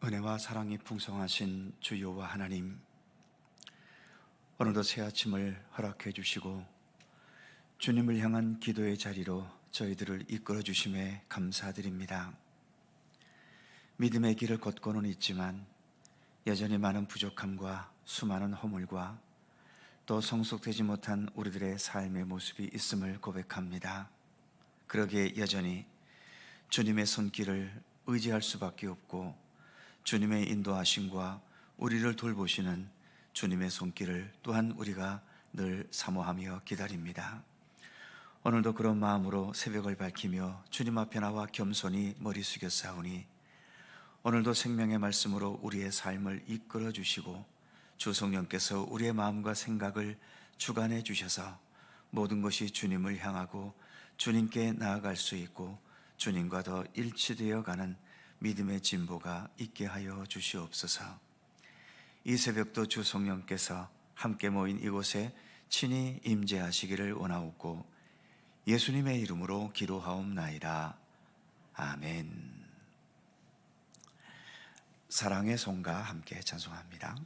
은혜와 사랑이 풍성하신 주 여호와 하나님, 오늘도 새 아침을 허락해 주시고 주님을 향한 기도의 자리로 저희들을 이끌어 주심에 감사드립니다. 믿음의 길을 걷고는 있지만 여전히 많은 부족함과 수많은 허물과 또 성숙되지 못한 우리들의 삶의 모습이 있음을 고백합니다. 그러기에 여전히 주님의 손길을 의지할 수밖에 없고 주님의 인도하심과 우리를 돌보시는 주님의 손길을 또한 우리가 늘 사모하며 기다립니다. 오늘도 그런 마음으로 새벽을 밝히며 주님 앞에 나와 겸손히 머리 숙여 싸우니 오늘도 생명의 말씀으로 우리의 삶을 이끌어 주시고 주 성령께서 우리의 마음과 생각을 주관해 주셔서 모든 것이 주님을 향하고 주님께 나아갈 수 있고 주님과 더 일치되어 가는 믿음의 진보가 있게 하여 주시옵소서. 이 새벽도 주 성령께서 함께 모인 이곳에 친히 임재하시기를 원하옵고 예수님의 이름으로 기도하옵나이다. 아멘. 사랑의 송가 함께 찬송합니다.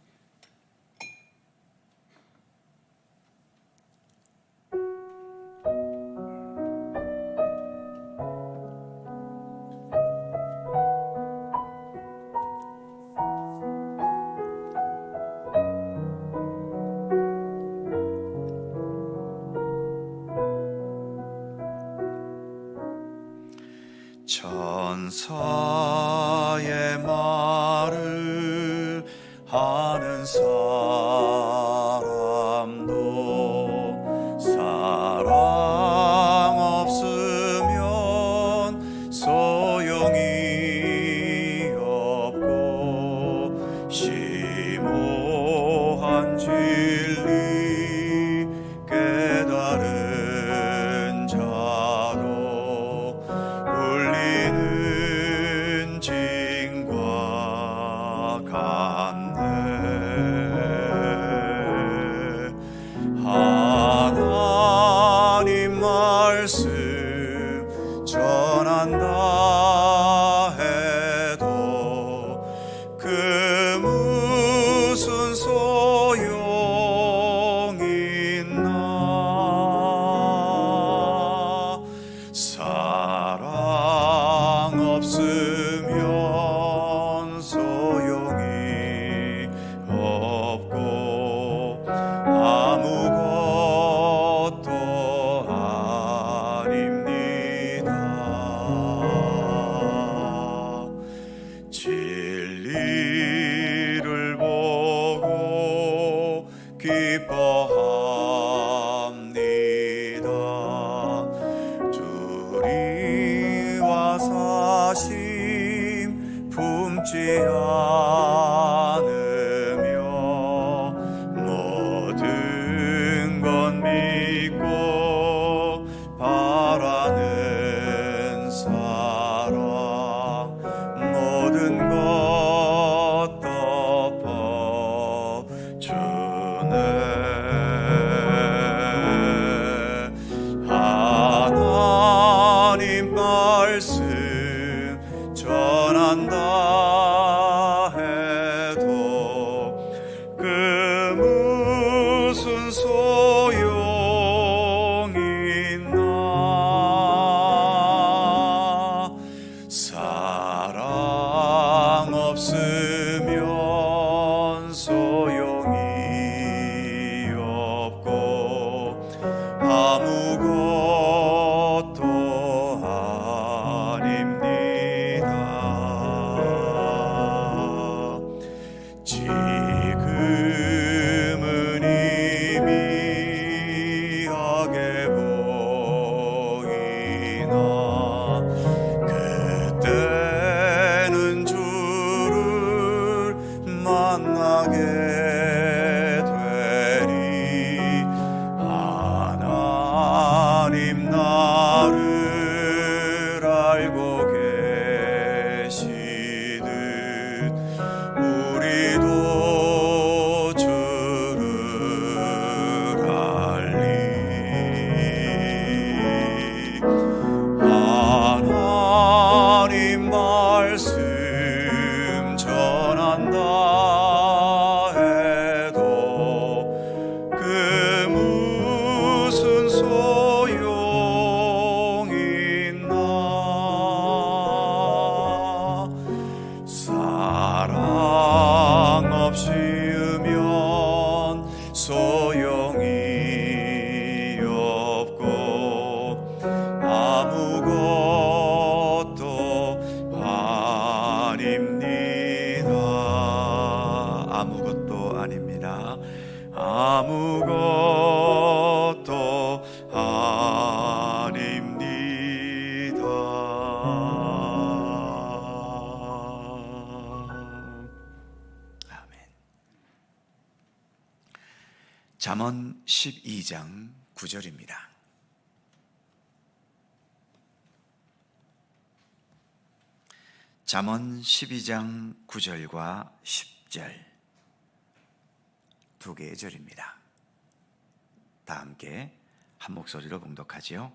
천사의 말을 하는 사람도 사랑 없으면 소용이 없고 심오한 진리 깨달은 자도 울리는 징과 같네. 하나님 말씀 전한다 해도 그 무슨 소용 있나. 사랑 없으면 소용이 없고 아무것도 아닙니다. 진리를 보고 기뻐합니다. 주리와 사심 품지 않으며 모든 건 믿고 바라는 사람 모든 것 덮어주네. 하나님 말씀 전한다 해도 그 무슨 소용 있나. 사랑 없으면 소용이 없고 아무것도 아닙니다. 지금은 이미 하게 보이나 그때는 주를 만나게 되리. 하나님 나를 알고 계시듯 우리도 주를 알리. 하나님 말씀 전 아무것도 아닙니다. 아무것도 아닙니다. 아멘. 잠언 12장 9절입니다. 잠언 12장 9절과 10절 두 개의 절입니다. 다 함께 한 목소리로 봉독하지요.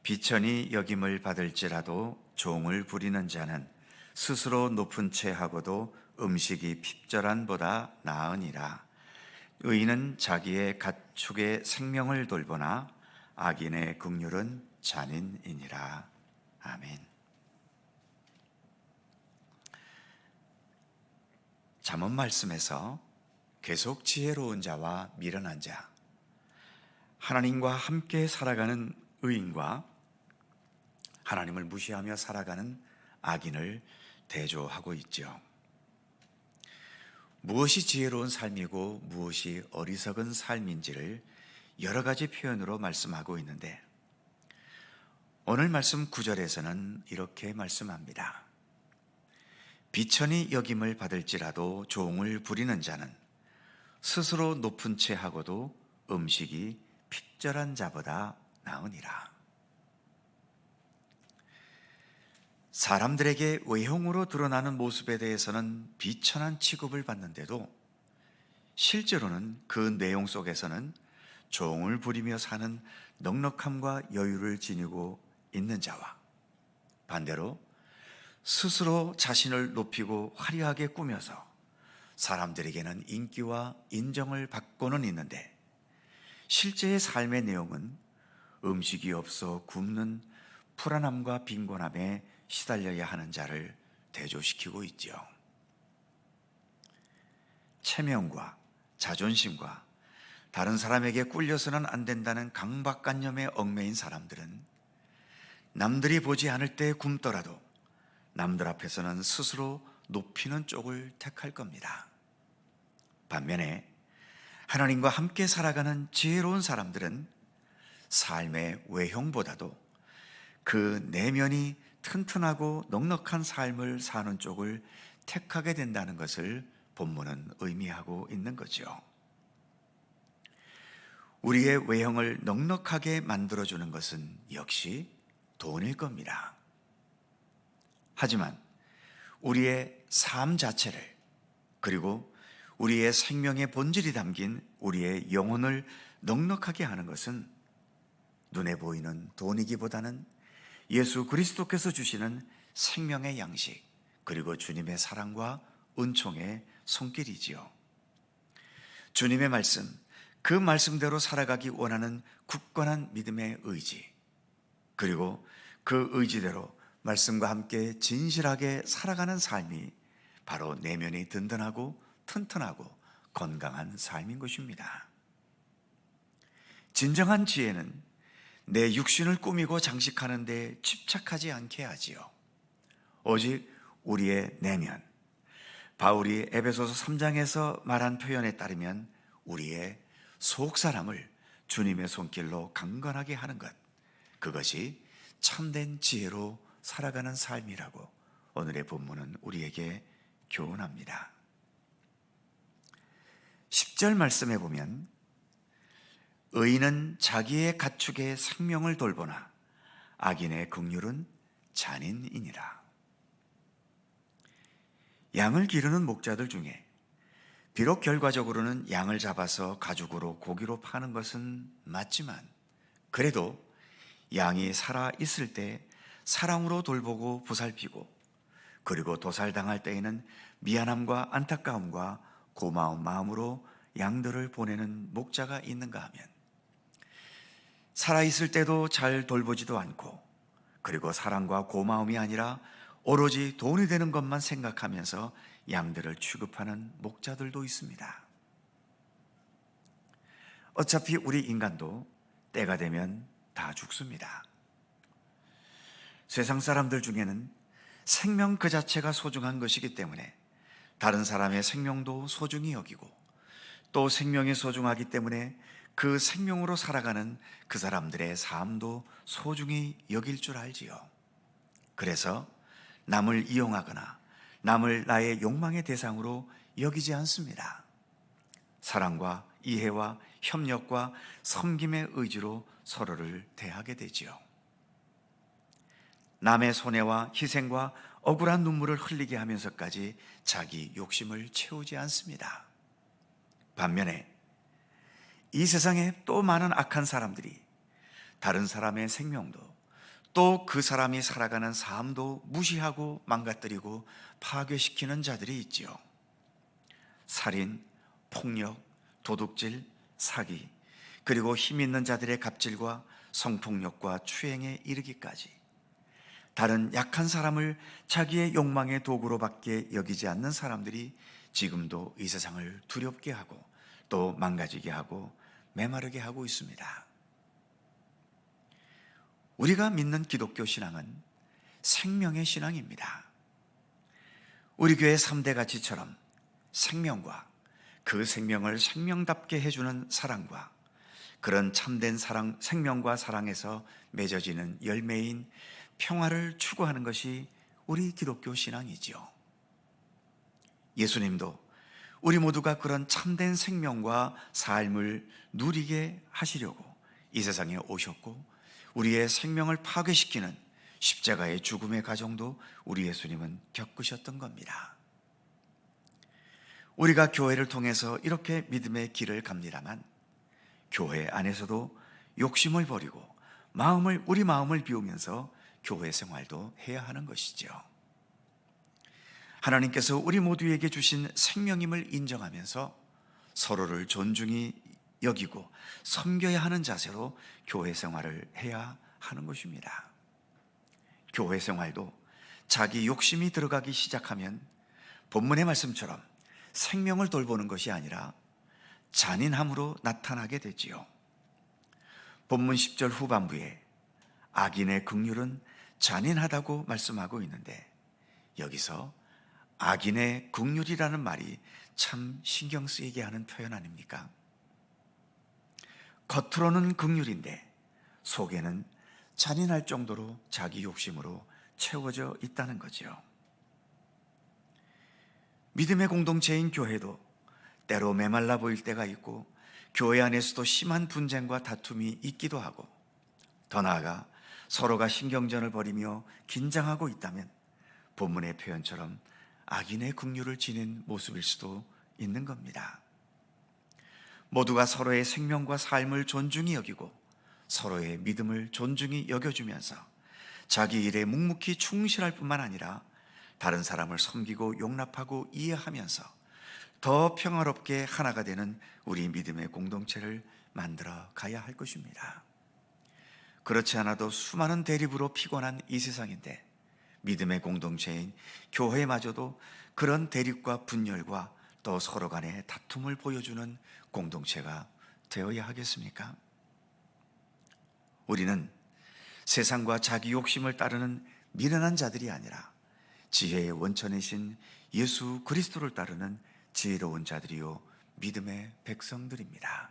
비천이 여김을 받을지라도 종을 부리는 자는 스스로 높은 채 하고도 음식이 핍절한보다 나으니라. 의인은 자기의 가축의 생명을 돌보나 악인의 긍휼은 잔인이니라. 아멘. 잠언 말씀에서 계속 지혜로운 자와 미련한 자, 하나님과 함께 살아가는 의인과 하나님을 무시하며 살아가는 악인을 대조하고 있죠. 무엇이 지혜로운 삶이고 무엇이 어리석은 삶인지를 여러 가지 표현으로 말씀하고 있는데, 오늘 말씀 9절에서는 이렇게 말씀합니다. 비천이 여김을 받을지라도 종을 부리는 자는 스스로 높은 채 하고도 음식이 핍절한 자보다 나으니라. 사람들에게 외형으로 드러나는 모습에 대해서는 비천한 취급을 받는데도 실제로는 그 내용 속에서는 종을 부리며 사는 넉넉함과 여유를 지니고 있는 자와 반대로 스스로 자신을 높이고 화려하게 꾸며서 사람들에게는 인기와 인정을 받고는 있는데 실제의 삶의 내용은 음식이 없어 굶는 불안함과 빈곤함에 시달려야 하는 자를 대조시키고 있죠. 체면과 자존심과 다른 사람에게 꿀려서는 안 된다는 강박관념에 얽매인 사람들은 남들이 보지 않을 때 굶더라도 남들 앞에서는 스스로 높이는 쪽을 택할 겁니다. 반면에 하나님과 함께 살아가는 지혜로운 사람들은 삶의 외형보다도 그 내면이 튼튼하고 넉넉한 삶을 사는 쪽을 택하게 된다는 것을 본문은 의미하고 있는 거죠. 우리의 외형을 넉넉하게 만들어주는 것은 역시 돈일 겁니다. 하지만 우리의 삶 자체를, 그리고 우리의 생명의 본질이 담긴 우리의 영혼을 넉넉하게 하는 것은 눈에 보이는 돈이기보다는 예수 그리스도께서 주시는 생명의 양식, 그리고 주님의 사랑과 은총의 손길이지요. 주님의 말씀, 그 말씀대로 살아가기 원하는 굳건한 믿음의 의지, 그리고 그 의지대로 말씀과 함께 진실하게 살아가는 삶이 바로 내면이 든든하고 튼튼하고 건강한 삶인 것입니다. 진정한 지혜는 내 육신을 꾸미고 장식하는 데 집착하지 않게 하지요. 오직 우리의 내면, 바울이 에베소서 3장에서 말한 표현에 따르면 우리의 속사람을 주님의 손길로 강건하게 하는 것, 그것이 참된 지혜로 살아가는 삶이라고 오늘의 본문은 우리에게 교훈합니다. 10절 말씀에 보면 의인은 자기의 가축의 생명을 돌보나 악인의 긍휼은 잔인이니라. 양을 기르는 목자들 중에 비록 결과적으로는 양을 잡아서 가죽으로 고기로 파는 것은 맞지만, 그래도 양이 살아 있을 때 사랑으로 돌보고 보살피고, 그리고 도살당할 때에는 미안함과 안타까움과 고마운 마음으로 양들을 보내는 목자가 있는가 하면, 살아있을 때도 잘 돌보지도 않고, 그리고 사랑과 고마움이 아니라 오로지 돈이 되는 것만 생각하면서 양들을 취급하는 목자들도 있습니다. 어차피 우리 인간도 때가 되면 다 죽습니다. 세상 사람들 중에는 생명 그 자체가 소중한 것이기 때문에 다른 사람의 생명도 소중히 여기고, 또 생명이 소중하기 때문에 그 생명으로 살아가는 그 사람들의 삶도 소중히 여길 줄 알지요. 그래서 남을 이용하거나 남을 나의 욕망의 대상으로 여기지 않습니다. 사랑과 이해와 협력과 섬김의 의지로 서로를 대하게 되지요. 남의 손해와 희생과 억울한 눈물을 흘리게 하면서까지 자기 욕심을 채우지 않습니다. 반면에 이 세상에 또 많은 악한 사람들이 다른 사람의 생명도, 또 그 사람이 살아가는 삶도 무시하고 망가뜨리고 파괴시키는 자들이 있지요. 살인, 폭력, 도둑질, 사기, 그리고 힘 있는 자들의 갑질과 성폭력과 추행에 이르기까지 다른 약한 사람을 자기의 욕망의 도구로밖에 여기지 않는 사람들이 지금도 이 세상을 두렵게 하고 또 망가지게 하고 메마르게 하고 있습니다. 우리가 믿는 기독교 신앙은 생명의 신앙입니다. 우리 교회 3대 가치처럼 생명과 그 생명을 생명답게 해주는 사랑과 그런 참된 사랑, 생명과 사랑에서 맺어지는 열매인 평화를 추구하는 것이 우리 기독교 신앙이지요. 예수님도 우리 모두가 그런 참된 생명과 삶을 누리게 하시려고 이 세상에 오셨고, 우리의 생명을 파괴시키는 십자가의 죽음의 과정도 우리 예수님은 겪으셨던 겁니다. 우리가 교회를 통해서 이렇게 믿음의 길을 갑니다만, 교회 안에서도 욕심을 버리고 우리 마음을 비우면서 교회 생활도 해야 하는 것이죠. 하나님께서 우리 모두에게 주신 생명임을 인정하면서 서로를 존중히 여기고 섬겨야 하는 자세로 교회 생활을 해야 하는 것입니다. 교회 생활도 자기 욕심이 들어가기 시작하면 본문의 말씀처럼 생명을 돌보는 것이 아니라 잔인함으로 나타나게 되지요. 본문 10절 후반부에 악인의 긍휼은 잔인하다고 말씀하고 있는데, 여기서 악인의 긍휼이라는 말이 참 신경 쓰이게 하는 표현 아닙니까? 겉으로는 긍휼인데 속에는 잔인할 정도로 자기 욕심으로 채워져 있다는 거죠. 믿음의 공동체인 교회도 때로 메말라 보일 때가 있고, 교회 안에서도 심한 분쟁과 다툼이 있기도 하고, 더 나아가 서로가 신경전을 벌이며 긴장하고 있다면 본문의 표현처럼 악인의 긍휼을 지닌 모습일 수도 있는 겁니다. 모두가 서로의 생명과 삶을 존중히 여기고 서로의 믿음을 존중히 여겨주면서 자기 일에 묵묵히 충실할 뿐만 아니라 다른 사람을 섬기고 용납하고 이해하면서 더 평화롭게 하나가 되는 우리 믿음의 공동체를 만들어 가야 할 것입니다. 그렇지 않아도 수많은 대립으로 피곤한 이 세상인데, 믿음의 공동체인 교회마저도 그런 대립과 분열과 또 서로 간의 다툼을 보여주는 공동체가 되어야 하겠습니까? 우리는 세상과 자기 욕심을 따르는 미련한 자들이 아니라 지혜의 원천이신 예수 그리스도를 따르는 지혜로운 자들이요 믿음의 백성들입니다.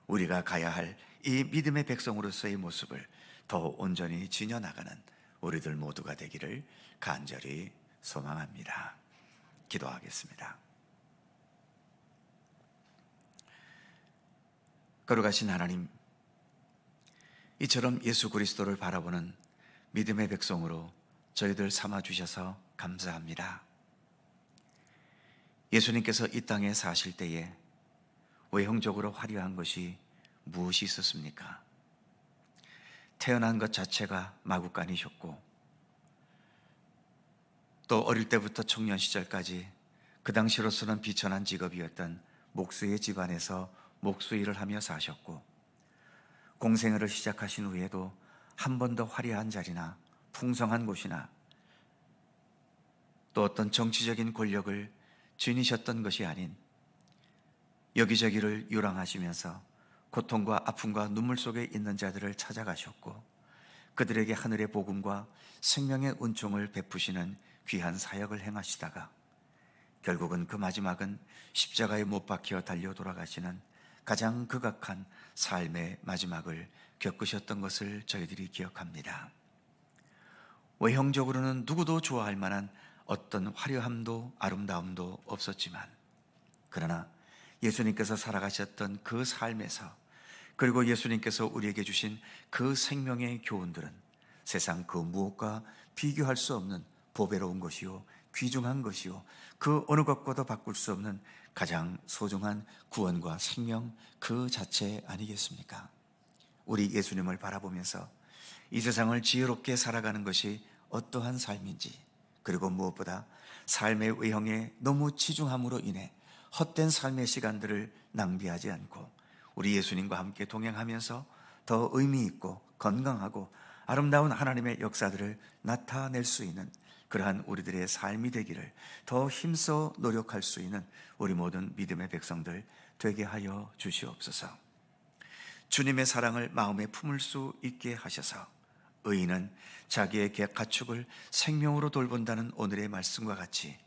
우리가 가야 할 이 믿음의 백성으로서의 모습을 더 온전히 지녀나가는 우리들 모두가 되기를 간절히 소망합니다. 기도하겠습니다. 거룩하신 하나님, 이처럼 예수 그리스도를 바라보는 믿음의 백성으로 저희들 삼아주셔서 감사합니다. 예수님께서 이 땅에 사실 때에 외형적으로 화려한 것이 무엇이 있었습니까? 태어난 것 자체가 마구간이셨고, 또 어릴 때부터 청년 시절까지 그 당시로서는 비천한 직업이었던 목수의 집안에서 목수일을 하며 사셨고, 공생애를 시작하신 후에도 한 번 더 화려한 자리나 풍성한 곳이나 또 어떤 정치적인 권력을 지니셨던 것이 아닌 여기저기를 유랑하시면서 고통과 아픔과 눈물 속에 있는 자들을 찾아가셨고, 그들에게 하늘의 복음과 생명의 은총을 베푸시는 귀한 사역을 행하시다가 결국은 그 마지막은 십자가에 못 박혀 달려 돌아가시는 가장 극악한 삶의 마지막을 겪으셨던 것을 저희들이 기억합니다. 외형적으로는 누구도 좋아할 만한 어떤 화려함도 아름다움도 없었지만, 그러나 예수님께서 살아가셨던 그 삶에서, 그리고 예수님께서 우리에게 주신 그 생명의 교훈들은 세상 그 무엇과 비교할 수 없는 보배로운 것이요 귀중한 것이요 그 어느 것과도 바꿀 수 없는 가장 소중한 구원과 생명 그 자체 아니겠습니까? 우리 예수님을 바라보면서 이 세상을 지혜롭게 살아가는 것이 어떠한 삶인지, 그리고 무엇보다 삶의 외형에 너무 치중함으로 인해 헛된 삶의 시간들을 낭비하지 않고 우리 예수님과 함께 동행하면서 더 의미 있고 건강하고 아름다운 하나님의 역사들을 나타낼 수 있는 그러한 우리들의 삶이 되기를 더 힘써 노력할 수 있는 우리 모든 믿음의 백성들 되게 하여 주시옵소서. 주님의 사랑을 마음에 품을 수 있게 하셔서 의인은 자기의 가축을 생명으로 돌본다는 오늘의 말씀과 같이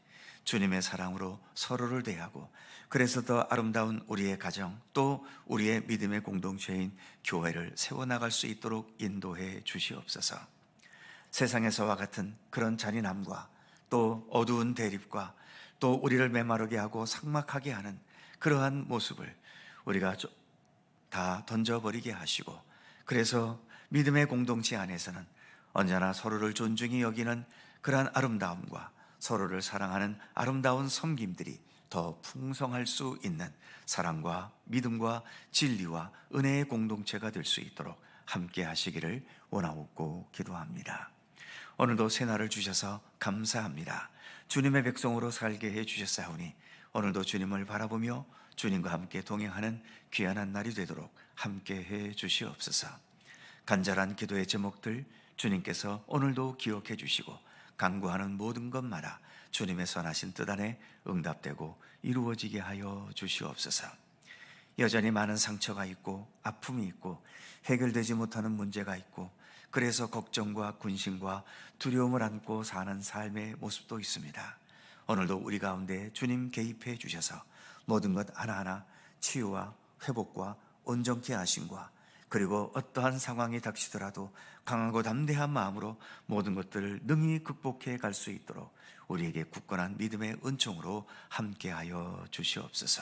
주님의 사랑으로 서로를 대하고, 그래서 더 아름다운 우리의 가정, 또 우리의 믿음의 공동체인 교회를 세워나갈 수 있도록 인도해 주시옵소서. 세상에서와 같은 그런 잔인함과 또 어두운 대립과 또 우리를 메마르게 하고 삭막하게 하는 그러한 모습을 우리가 다 던져버리게 하시고, 그래서 믿음의 공동체 안에서는 언제나 서로를 존중히 여기는 그러한 아름다움과 서로를 사랑하는 아름다운 섬김들이 더 풍성할 수 있는 사랑과 믿음과 진리와 은혜의 공동체가 될 수 있도록 함께 하시기를 원하옵고 기도합니다. 오늘도 새날을 주셔서 감사합니다. 주님의 백성으로 살게 해 주셨사오니 오늘도 주님을 바라보며 주님과 함께 동행하는 귀한 날이 되도록 함께 해 주시옵소서. 간절한 기도의 제목들 주님께서 오늘도 기억해 주시고 간구하는 모든 것마다 주님의 선하신 뜻 안에 응답되고 이루어지게 하여 주시옵소서. 여전히 많은 상처가 있고 아픔이 있고 해결되지 못하는 문제가 있고, 그래서 걱정과 근심과 두려움을 안고 사는 삶의 모습도 있습니다. 오늘도 우리 가운데 주님 개입해 주셔서 모든 것 하나하나 치유와 회복과 온전케 하심과, 그리고 어떠한 상황이 닥치더라도 강하고 담대한 마음으로 모든 것들을 능히 극복해 갈 수 있도록 우리에게 굳건한 믿음의 은총으로 함께하여 주시옵소서.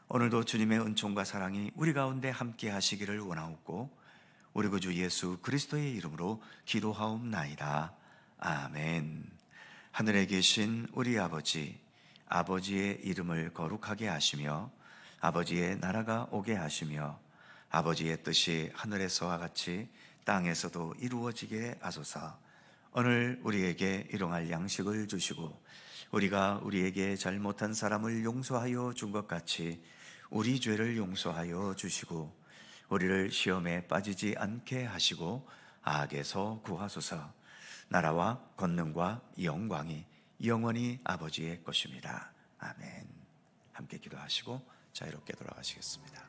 오늘도 주님의 은총과 사랑이 우리 가운데 함께 하시기를 원하옵고 우리 구주 예수 그리스도의 이름으로 기도하옵나이다. 아멘. 하늘에 계신 우리 아버지, 아버지의 이름을 거룩하게 하시며 아버지의 나라가 오게 하시며 아버지의 뜻이 하늘에서와 같이 땅에서도 이루어지게 하소서. 오늘 우리에게 일용할 양식을 주시고 우리가 우리에게 잘못한 사람을 용서하여 준 것 같이 우리 죄를 용서하여 주시고 우리를 시험에 빠지지 않게 하시고 악에서 구하소서. 나라와 권능과 영광이 영원히 아버지의 것입니다. 아멘. 함께 기도하시고 자유롭게 돌아가시겠습니다.